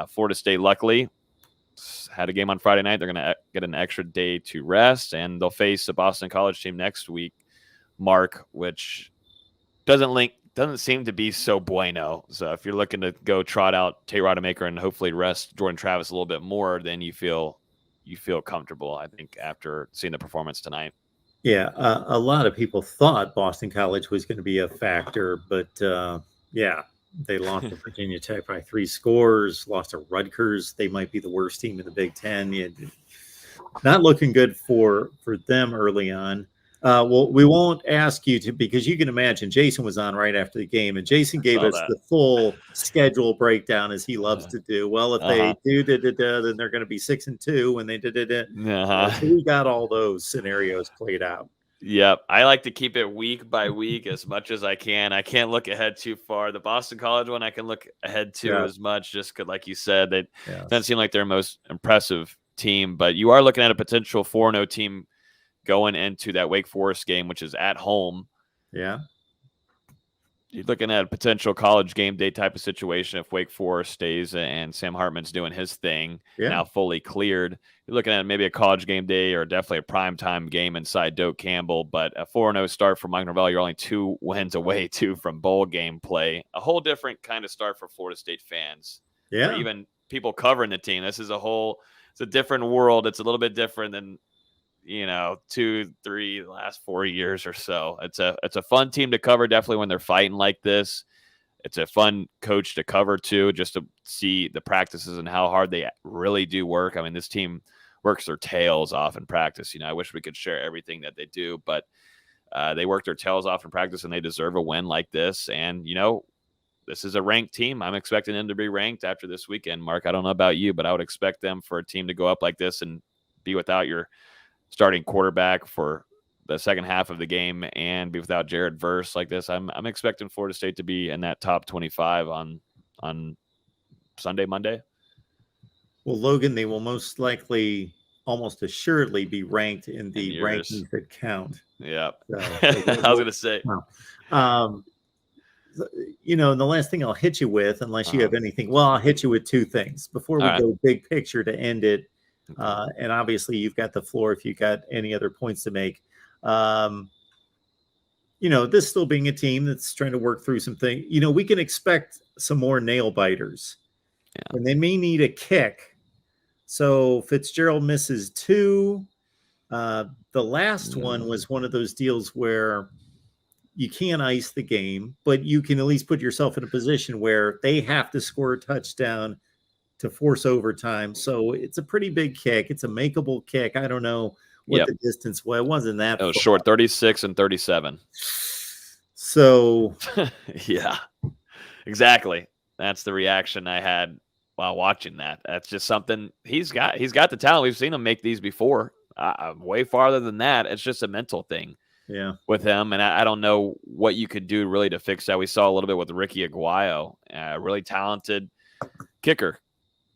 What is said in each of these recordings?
Florida State, luckily, had a game on Friday night. They're going to get an extra day to rest, and they'll face a Boston College team next week, Mark, which doesn't seem to be so bueno. So if you're looking to go trot out Tate Rodemaker and hopefully rest Jordan Travis a little bit more, then you feel comfortable, I think, after seeing the performance tonight. Yeah, a lot of people thought Boston College was going to be a factor, but yeah, they lost to Virginia Tech by 3 scores, lost to Rutgers. They might be the worst team in the Big Ten. Yeah, not looking good for them early on. Well, we won't ask you to, because you can imagine Jason was on right after the game, and Jason gave us the full schedule breakdown as he loves to do. Well, if they do then they're going to be 6-2 when they did. So we got all those scenarios played out. Yep. I like to keep it week by week as much as I can. I can't look ahead too far. The Boston College one, I can look ahead to as much, just because, like you said, they doesn't seem like their most impressive team, but you are looking at a potential 4-0 team going into that Wake Forest game, which is at home. Yeah. You're looking at a potential college game day type of situation if Wake Forest stays and Sam Hartman's doing his thing, now fully cleared. You're looking at maybe a college game day or definitely a primetime game inside Doak Campbell, but a 4-0 start for Mike Norvell. You're only 2 wins away, from bowl game play. A whole different kind of start for Florida State fans. Yeah. Or even people covering the team. This is it's a different world. It's a little bit different than 2-3 last 4 years or so. It's a fun team to cover, definitely when they're fighting like this. It's a fun coach to cover too, just to see the practices and how hard they really do work. I mean, this team works their tails off in practice. I wish we could share everything that they do, but they work their tails off in practice, and they deserve a win like this. And this is a ranked team. I'm expecting them to be ranked after this weekend. Mark, I don't know about you, but I would expect them for a team to go up like this and be without your starting quarterback for the second half of the game and be without Jared Verse like this. I'm expecting Florida State to be in that top 25 on Sunday, Monday. Well, Logan, they will most likely, almost assuredly, be ranked in the rankings that count. Yeah. So, I was going to say. And the last thing I'll hit you with, unless you have anything, well, I'll hit you with 2 things before we go big picture to end it. And obviously you've got the floor if you got any other points to make. This still being a team that's trying to work through some things, we can expect some more nail biters, and they may need a kick. So Fitzgerald misses 2. The last one was one of those deals where you can't ice the game, but you can at least put yourself in a position where they have to score a touchdown to force overtime. So it's a pretty big kick. It's a makeable kick. I don't know what the distance was. It wasn't that. It was short, 36 and 37. So yeah, exactly. That's the reaction I had while watching that. That's just something he's got the talent. We've seen him make these before. Way farther than that. It's just a mental thing. Yeah, with him, and I don't know what you could do really to fix that. We saw a little bit with Ricky Aguayo, really talented kicker.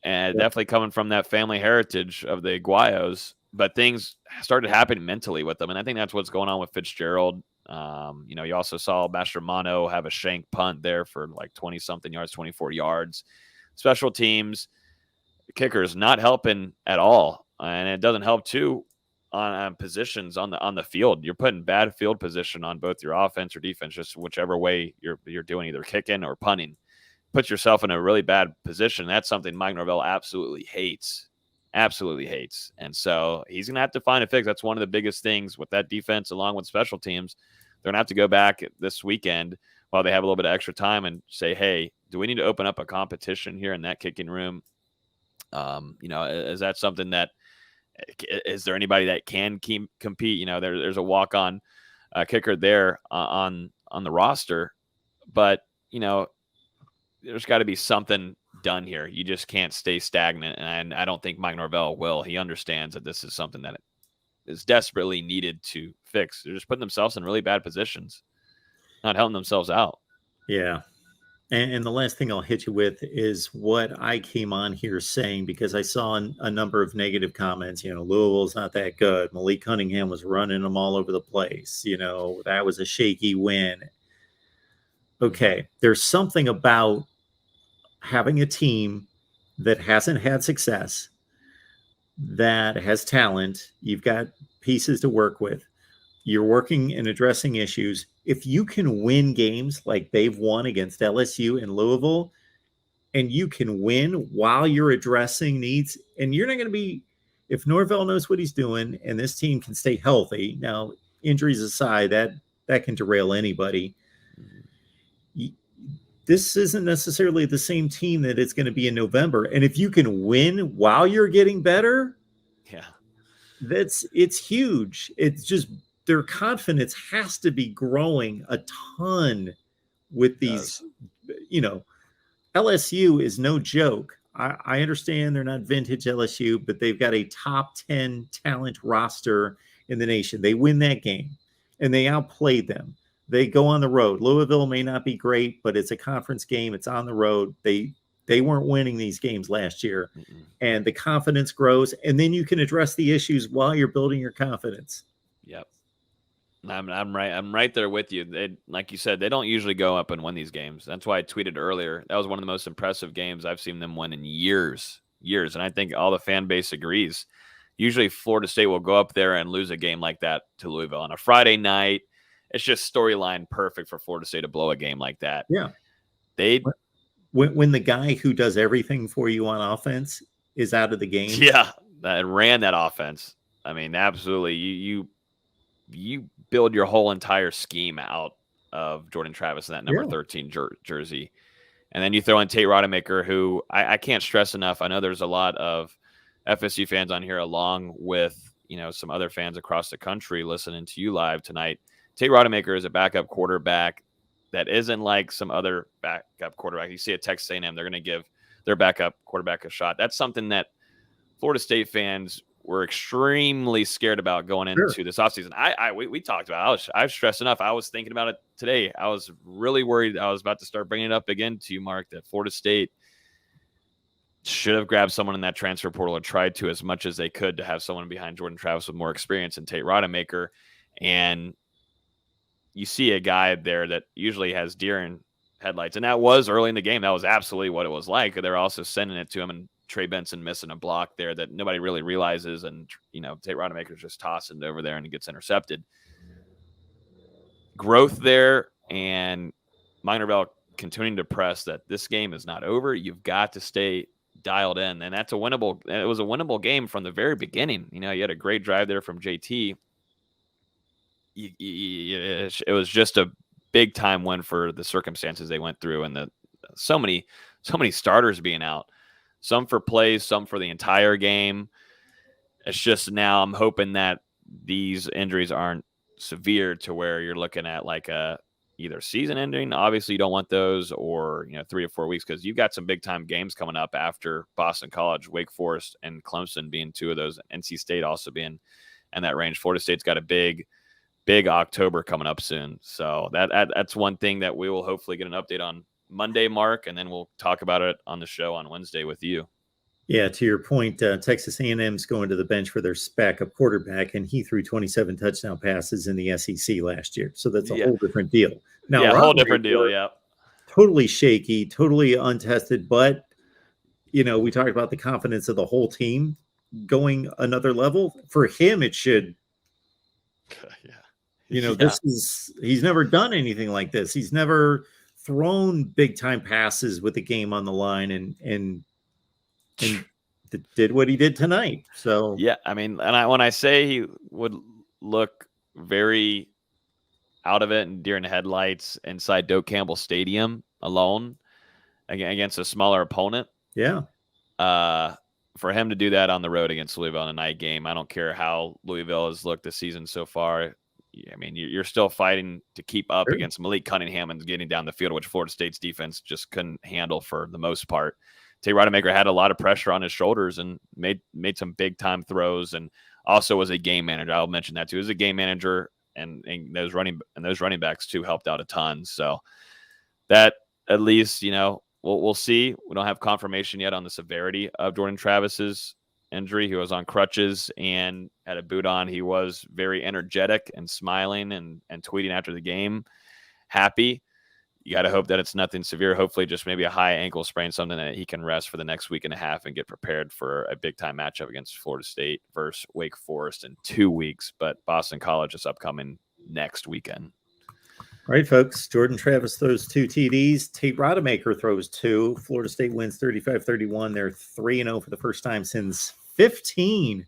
And definitely coming from that family heritage of the Aguayos, but things started happening mentally with them. And I think that's what's going on with Fitzgerald. You also saw Mastromano have a shank punt there for like 20-something yards, 24 yards. Special teams, kickers not helping at all. And it doesn't help, too, on positions on the field. You're putting bad field position on both your offense or defense, just whichever way you're doing, either kicking or punting. Put yourself in a really bad position. That's something Mike Norvell absolutely hates. And so he's going to have to find a fix. That's one of the biggest things with that defense, along with special teams. They're going to have to go back this weekend while they have a little bit of extra time and say, hey, do we need to open up a competition here in that kicking room? Is that something that is there anybody that can compete? There's a walk-on kicker there on the roster, but, there's got to be something done here. You just can't stay stagnant, and I don't think Mike Norvell will. He understands that this is something that is desperately needed to fix. They're just putting themselves in really bad positions, not helping themselves out. Yeah. And the last thing I'll hit you with is what I came on here saying, because I saw a number of negative comments. Louisville's not that good. Malik Cunningham was running them all over the place. That was a shaky win. Okay. There's something about having a team that hasn't had success, that has talent. You've got pieces to work with. You're working and addressing issues. If you can win games like they've won against LSU and Louisville, and you can win while you're addressing needs, and you're not going to be, if Norvell knows what he's doing and this team can stay healthy, now injuries aside, that can derail anybody. This isn't necessarily the same team that it's going to be in November. And if you can win while you're getting better, yeah, it's huge. It's just their confidence has to be growing a ton with these, LSU is no joke. I understand they're not vintage LSU, but they've got a top 10 talent roster in the nation. They win that game and they outplayed them. They go on the road. Louisville may not be great, but it's a conference game. It's on the road. They weren't winning these games last year. And the confidence grows. And then you can address the issues while you're building your confidence. Yep. I'm right there with you. They, like you said, they don't usually go up and win these games. That's why I tweeted earlier. That was one of the most impressive games I've seen them win in years. And I think all the fan base agrees. Usually Florida State will go up there and lose a game like that to Louisville on a Friday night. It's just storyline perfect for Florida State to blow a game like that. Yeah. When the guy who does everything for you on offense is out of the game. Yeah. That ran that offense. I mean, absolutely. You build your whole entire scheme out of Jordan Travis in that number 13 jersey. And then you throw in Tate Rodemaker, who I can't stress enough. I know there's a lot of FSU fans on here, along with, some other fans across the country listening to you live tonight. Tate Rodemaker is a backup quarterback that isn't like some other backup quarterback. You see at Texas A&M, they're going to give their backup quarterback a shot. That's something that Florida State fans were extremely scared about going into this offseason. We talked about it. I've stressed enough. I was thinking about it today. I was really worried. I was about to start bringing it up again to you, Mark, that Florida State should have grabbed someone in that transfer portal or tried to as much as they could to have someone behind Jordan Travis with more experience and Tate Rodemaker. And you see a guy there that usually has deer in headlights. And that was early in the game. That was absolutely what it was like. They're also sending it to him, and Trey Benson missing a block there that nobody really realizes. And, Tate Rodemaker's just tossing it over there and it gets intercepted. Growth there, and Mike Norvell continuing to press that this game is not over. You've got to stay dialed in. And it was a winnable game from the very beginning. You had a great drive there from JT. It was just a big time win for the circumstances they went through, and so many starters being out, some for plays, some for the entire game. It's just now I'm hoping that these injuries aren't severe to where you're looking at like either season ending. Obviously you don't want those, or 3 to 4 weeks, because you've got some big time games coming up after Boston College, Wake Forest, and Clemson being two of those. NC State also being in that range. Florida State's got a big October coming up soon. So that's one thing that we will hopefully get an update on Monday, Mark, and then we'll talk about it on the show on Wednesday with you. Yeah, to your point, Texas A&M's going to the bench for their backup quarterback, and he threw 27 touchdown passes in the SEC last year. So that's a whole different deal. Now, a whole different deal, yeah. Totally shaky, totally untested, but, we talked about the confidence of the whole team going another level. For him, it should he's never done anything like this. He's never thrown big time passes with the game on the line and did what he did tonight. So yeah, I mean, when I say he would look very out of it and deer in headlights inside Doak Campbell Stadium alone against a smaller opponent. Yeah. For him to do that on the road against Louisville in a night game, I don't care how Louisville has looked this season so far. I mean, you're still fighting to keep up against Malik Cunningham and getting down the field, which Florida State's defense just couldn't handle for the most part. Tate Rodemaker had a lot of pressure on his shoulders and made some big time throws, and also was a game manager. I'll mention that too. He was a game manager, and those running backs too helped out a ton. So that at least we'll see. We don't have confirmation yet on the severity of Jordan Travis's injury. He was on crutches and had a boot on. He was very energetic and smiling and tweeting after the game, happy. you got to hope that it's nothing severe. Hopefully just maybe a high ankle sprain, something that he can rest for the next week and a half and get prepared for a big time matchup against Florida State versus Wake Forest in 2 weeks. But Boston College is upcoming next weekend. All right, folks. Jordan Travis throws 2 TDs. Tate Rodemaker throws 2. Florida State wins 35-31. They're 3-0 for the first time since 15